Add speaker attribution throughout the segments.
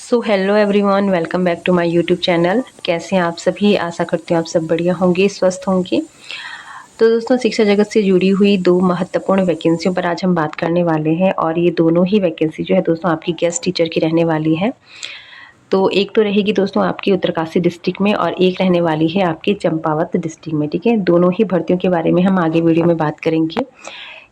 Speaker 1: So hello everyone, welcome back to my YouTube channel. कैसे हैं आप सभी? आशा करती हूँ आप सब बढ़िया होंगे, स्वस्थ होंगे। तो दोस्तों, शिक्षा जगत से जुड़ी हुई दो महत्वपूर्ण वैकेंसियों पर आज हम बात करने वाले हैं और ये दोनों ही वैकेंसी जो है दोस्तों आपकी गेस्ट टीचर की रहने वाली है। तो एक तो रहेगी दोस्तों आपकी उत्तरकाशी डिस्ट्रिक्ट में और एक रहने वाली है आपके चंपावत डिस्ट्रिक्ट में। ठीक है, दोनों ही भर्तियों के बारे में हम आगे वीडियो में बात करेंगे।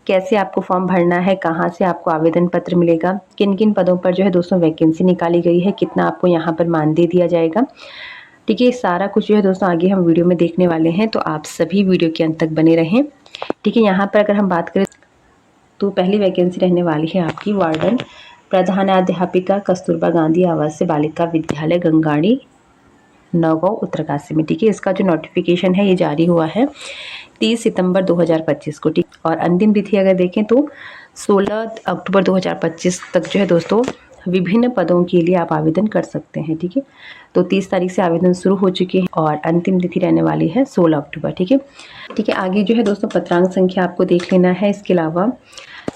Speaker 1: कैसे आपको फॉर्म भरना है, कहाँ से आपको आवेदन पत्र मिलेगा, किन किन पदों पर जो है दोस्तों वैकेंसी निकाली गई है, कितना आपको यहाँ पर मानदेय दिया जाएगा। ठीक है, सारा कुछ जो है दोस्तों आगे हम वीडियो में देखने वाले हैं, तो आप सभी वीडियो के अंत तक बने रहें। ठीक है, यहाँ पर अगर हम बात करें तो पहली वैकेंसी रहने वाली है आपकी वार्डन प्रधानाध्यापिका कस्तूरबा गांधी आवासीय बालिका विद्यालय गंगाड़ी, नौगांव, उत्तरकाशी में। ठीक है, इसका जो नोटिफिकेशन है ये जारी हुआ है 30 सितंबर 2025 को। ठीक, और अंतिम तिथि अगर देखें तो 16 अक्टूबर 2025 तक जो है दोस्तों विभिन्न पदों के लिए आप आवेदन कर सकते हैं। ठीक है, तो 30 तारीख से आवेदन शुरू हो चुके हैं और अंतिम तिथि रहने वाली है 16 अक्टूबर। ठीक है, ठीक है, आगे जो है दोस्तों पत्रांक संख्या आपको देख लेना है। इसके अलावा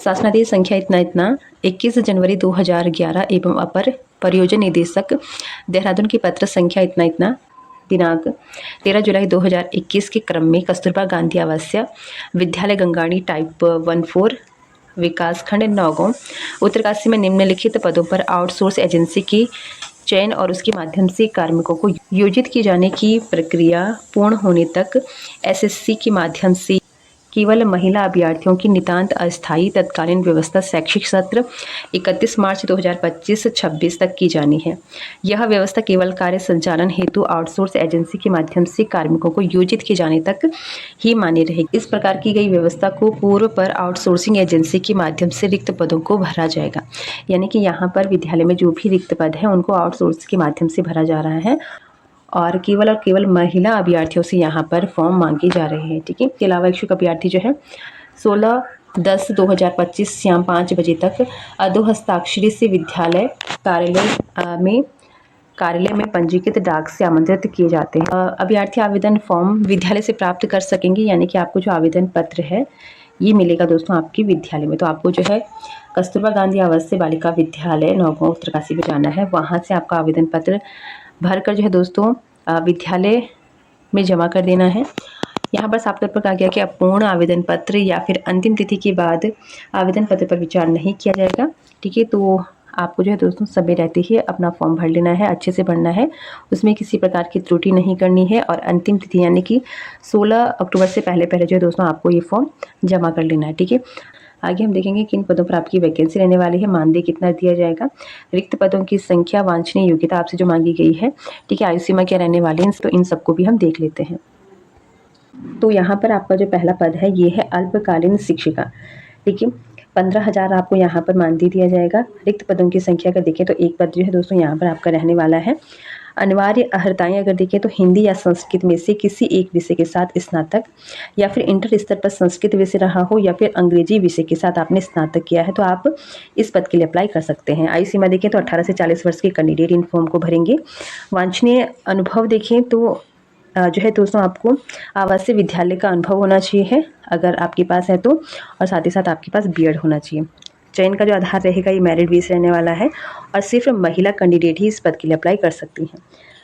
Speaker 1: शासनादेश संख्या इतना 21 जनवरी 2011 एवं अपर परियोजना निदेशक देहरादून की पत्र संख्या इतना दिनांक 13 जुलाई 2021 के क्रम में कस्तूरबा गांधी आवासीय विद्यालय गंगाड़ी टाइप 14 विकासखंड नौगांव उत्तरकाशी में निम्नलिखित पदों पर आउटसोर्स एजेंसी की चयन और उसके माध्यम से कार्मिकों को योजित किए जाने की प्रक्रिया पूर्ण होने तक एसएससी के माध्यम से केवल महिला अभ्यर्थियों की नितांत अस्थायी तत्कालीन व्यवस्था शैक्षिक सत्र 31 मार्च 2025-26 तक की जानी है। यह व्यवस्था केवल कार्य संचालन हेतु आउटसोर्स एजेंसी के माध्यम से कार्मिकों को योजित किए जाने तक ही मान्य रहेगी। इस प्रकार की गई व्यवस्था को पूर्व पर आउटसोर्सिंग एजेंसी के माध्यम से रिक्त पदों को भरा जाएगा। यानी कि यहाँ पर विद्यालय में जो भी रिक्त पद है उनको आउटसोर्स के माध्यम से भरा जा रहा है और केवल महिला अभ्यर्थियों से यहाँ पर फॉर्म मांगे जा रहे हैं। ठीक है, इसके अलावा इच्छुक अभ्यर्थी जो है 16/10/2025 शाम 5 बजे तक अधोहस्ताक्षरी से विद्यालय कार्यालय में पंजीकृत डाक से आमंत्रित किए जाते हैं। अभ्यर्थी आवेदन फॉर्म विद्यालय से प्राप्त कर सकेंगे, यानी कि आपको जो आवेदन पत्र है ये मिलेगा दोस्तों आपके विद्यालय में। तो आपको जो है कस्तूरबा गांधी आवासीय बालिका विद्यालय नौगांव उत्तरकाशी में जाना है, वहाँ से आपका आवेदन पत्र भरकर जो है दोस्तों विद्यालय में जमा कर देना है। यहाँ पर साफ तौर पर कहा गया कि अपूर्ण आवेदन पत्र या फिर अंतिम तिथि के बाद आवेदन पत्र पर विचार नहीं किया जाएगा। ठीक है, तो आपको जो है दोस्तों समय रहते ही अपना फॉर्म भर लेना है, अच्छे से भरना है, उसमें किसी प्रकार की त्रुटि नहीं करनी है और अंतिम तिथि यानी कि 16 अक्टूबर से पहले जो है दोस्तों आपको ये फॉर्म जमा कर लेना है। ठीक है, आगे हम देखेंगे किन पदों पर आपकी वैकेंसी रहने वाली है, मानदेय कितना दिया जाएगा, रिक्त पदों की संख्या, वांछनीय योग्यता आपसे जो मांगी गई है। ठीक है, आयु सीमा क्या रहने वाली है, तो इन सबको भी हम देख लेते हैं। तो यहाँ पर आपका जो पहला पद है ये है अल्पकालीन शिक्षिका। ठीक है, 15,000 आपको यहाँ पर मानदेय दिया जाएगा। रिक्त पदों की संख्या अगर देखें तो एक पद जो है दोस्तों यहाँ पर आपका रहने वाला है। अनिवार्य अर्हताएं अगर देखें तो हिंदी या संस्कृत में से किसी एक विषय के साथ स्नातक या फिर इंटर स्तर पर संस्कृत विषय रहा हो या फिर अंग्रेजी विषय के साथ आपने स्नातक किया है तो आप इस पद के लिए अप्लाई कर सकते हैं। आयु सीमा देखें तो 18 से 40 वर्ष के कैंडिडेट इन फॉर्म को भरेंगे। वांछनीय अनुभव देखें तो जो है दोस्तों आपको आवासीय विद्यालय का अनुभव होना चाहिए अगर आपके पास है तो, और साथ ही साथ आपके पास बीएड होना चाहिए। चयन का जो आधार रहेगा ये मेरिट बेस रहने वाला है और सिर्फ महिला कैंडिडेट ही इस पद के लिए अप्लाई कर सकती हैं।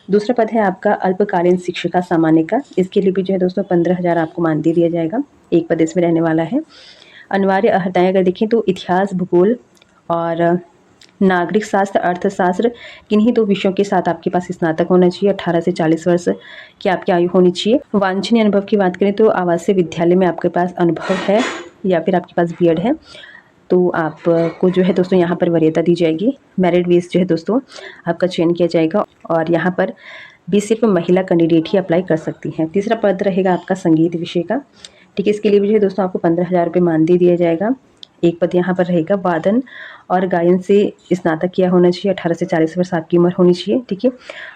Speaker 1: दूसरा पद है आपका अल्पकालीन शिक्षिका सामान्य का। इसके लिए भी जो है दोस्तों 15,000 आपको मानदेय दिया जाएगा। एक पद इसमें रहने वाला है। अनिवार्य अर्हताएं अगर देखें तो इतिहास, भूगोल और नागरिक शास्त्र, अर्थशास्त्र किन्हीं दो विषयों के साथ आपके पास स्नातक होना चाहिए। 18 से 40 वर्ष की आपकी आयु होनी चाहिए। वांछनीय अनुभव की बात करें तो आवासीय विद्यालय में आपके पास अनुभव है या फिर आपके पास बीएड है तो आपको जो है दोस्तों यहाँ पर वरीयता दी जाएगी। मेरिट बेस जो है दोस्तों आपका चयन किया जाएगा और यहाँ पर भी सिर्फ महिला कैंडिडेट ही अप्लाई कर सकती हैं। तीसरा पद रहेगा आपका संगीत विषय का। ठीक है, इसके लिए भी जो है दोस्तों आपको 15,000 रुपये मानदेय दिया जाएगा। एक पद यहाँ पर रहेगा वादन और गायन से स्नातक किया होना चाहिए। 18 से 40 वर्ष आपकी उम्र होनी चाहिए। ठीक है,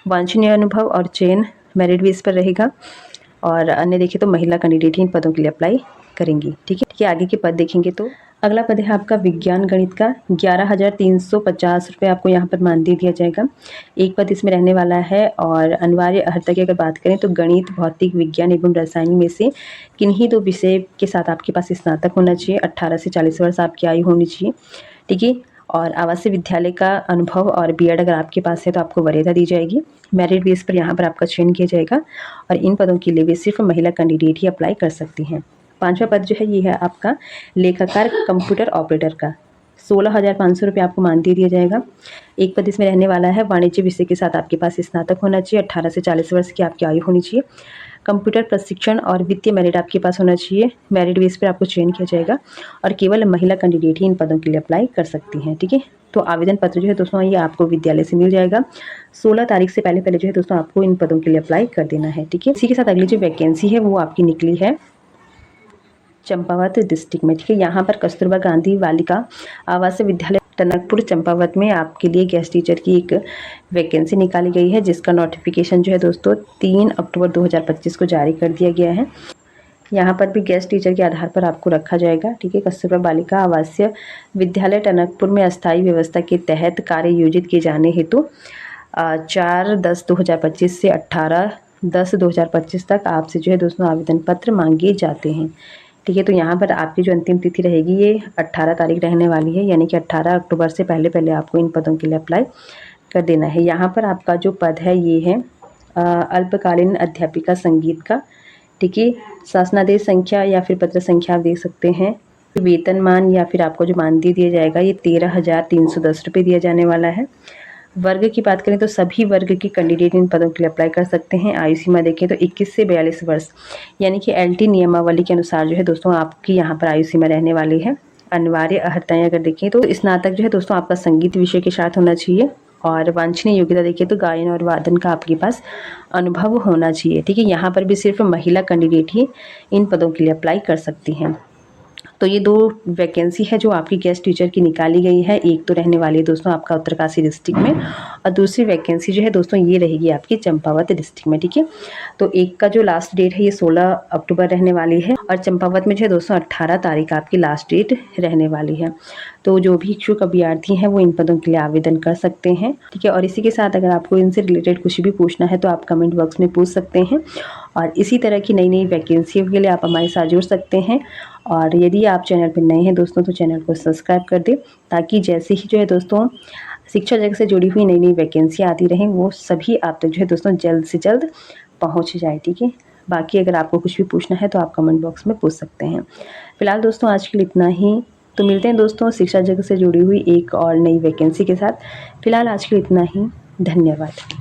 Speaker 1: वांछनीय अनुभव और चयन मेरिट बेस पर रहेगा और अन्य देखें तो महिला कैंडिडेट ही इन पदों के लिए अप्लाई करेंगी। ठीक है, आगे के पद देखेंगे तो अगला पद है आपका विज्ञान गणित का। 11,350 रुपये आपको यहाँ पर मानदेय दिया जाएगा। एक पद इसमें रहने वाला है और अनिवार्य अर्हता की अगर बात करें तो गणित, भौतिक विज्ञान एवं रसायन में से किन्हीं दो विषय के साथ आपके पास स्नातक होना चाहिए। 18 से 40 वर्ष आपकी आयु होनी चाहिए। ठीक है, और आवासीय विद्यालय का अनुभव और बीएड अगर आपके पास है तो आपको वरीयता दी जाएगी। मेरिट बेस पर यहाँ पर आपका चयन किया जाएगा और इन पदों के लिए भी सिर्फ महिला कैंडिडेट ही अप्लाई कर सकती हैं। 5वां पद जो है ये है आपका लेखाकार कंप्यूटर ऑपरेटर का। 16,500 रुपये आपको मानदेय दिया जाएगा। एक पद इसमें रहने वाला है। वाणिज्य विषय के साथ आपके पास स्नातक होना चाहिए। 18 से 40 वर्ष की आपकी आयु होनी चाहिए। कंप्यूटर प्रशिक्षण और वित्तीय मेरिट आपके पास होना चाहिए। मेरिट बेस पर आपको चयन किया जाएगा और केवल महिला कैंडिडेट ही इन पदों के लिए अप्लाई कर सकती हैं। ठीक है, तो आवेदन पत्र जो है दोस्तों ये आपको विद्यालय से मिल जाएगा। 16 तारीख से पहले जो है दोस्तों आपको इन पदों के लिए अप्लाई कर देना है। ठीक है, इसी के साथ अगली जो वैकेंसी है वो आपकी निकली है चंपावत डिस्ट्रिक्ट में। ठीक है, यहाँ पर कस्तूरबा गांधी बालिका आवासीय विद्यालय टनकपुर चंपावत में आपके लिए गेस्ट टीचर की एक वैकेंसी निकाली गई है, जिसका नोटिफिकेशन जो है दोस्तों 3 अक्टूबर 2025 को जारी कर दिया गया है। यहाँ पर भी गेस्ट टीचर के आधार पर आपको रखा जाएगा। ठीक है, कस्तूरबा बालिका आवासीय विद्यालय टनकपुर में अस्थायी व्यवस्था के तहत कार्य योजित किए जाने हेतु 4/10/2025 से 18/10/2025 तक आपसे जो है दोस्तों आवेदन पत्र मांगे जाते हैं। ठीक है, तो यहाँ पर आपकी जो अंतिम तिथि रहेगी ये 18 तारीख रहने वाली है, यानी कि 18 अक्टूबर से पहले आपको इन पदों के लिए अप्लाई कर देना है। यहाँ पर आपका जो पद है ये है अल्पकालीन अध्यापिका संगीत का। ठीक है, शासनादेश संख्या या फिर पत्र संख्या आप देख सकते हैं। वेतनमान या फिर आपको जो मानदेय दिया जाएगा ये 13,310 रुपये दिया जाने वाला है। वर्ग की बात करें तो सभी वर्ग के कैंडिडेट इन पदों के लिए अप्लाई कर सकते हैं। आयु सीमा देखें तो 21 से 42 वर्ष, यानी कि एलटी नियमावली के अनुसार जो है दोस्तों आपकी यहाँ पर आयु सीमा रहने वाली है। अनिवार्य अर्हताएं अगर देखें तो स्नातक जो है दोस्तों आपका संगीत विषय के साथ होना चाहिए और वांछनीय योग्यता देखिए तो गायन और वादन का आपके पास अनुभव होना चाहिए। ठीक है, यहाँ पर भी सिर्फ महिला कैंडिडेट ही इन पदों के लिए अप्लाई कर सकती हैं। तो ये 2 वैकेंसी है जो आपकी गेस्ट टीचर की निकाली गई है। एक तो रहने वाली है दोस्तों आपका उत्तरकाशी डिस्ट्रिक्ट में और दूसरी वैकेंसी जो है दोस्तों ये रहेगी आपकी चंपावत डिस्ट्रिक्ट में। ठीक है, तो एक का जो लास्ट डेट है ये 16 अक्टूबर रहने वाली है और चंपावत में जो है दोस्तों 18 तारीख आपकी लास्ट डेट रहने वाली है। तो जो भी इच्छुक अभ्यर्थी हैं वो इन पदों के लिए आवेदन कर सकते हैं। ठीक है, और इसी के साथ अगर आपको इनसे रिलेटेड कुछ भी पूछना है तो आप कमेंट बॉक्स में पूछ सकते हैं और इसी तरह की नई वैकेंसियों के लिए आप हमारे साथ जुड़ सकते हैं। और यदि आप चैनल पर नए हैं दोस्तों तो चैनल को सब्सक्राइब कर दें, ताकि जैसे ही जो है दोस्तों शिक्षा जगत से जुड़ी हुई नई वैकेंसी आती रहें वो सभी आप तक जो है दोस्तों जल्द से जल्द पहुंच जाए। ठीक है, बाकी अगर आपको कुछ भी पूछना है तो आप कमेंट बॉक्स में पूछ सकते हैं। फिलहाल दोस्तों आज के लिए इतना ही। तो मिलते हैं दोस्तों शिक्षा जगत से जुड़ी हुई एक और नई वैकेंसी के साथ। फिलहाल आज के लिए इतना ही। धन्यवाद।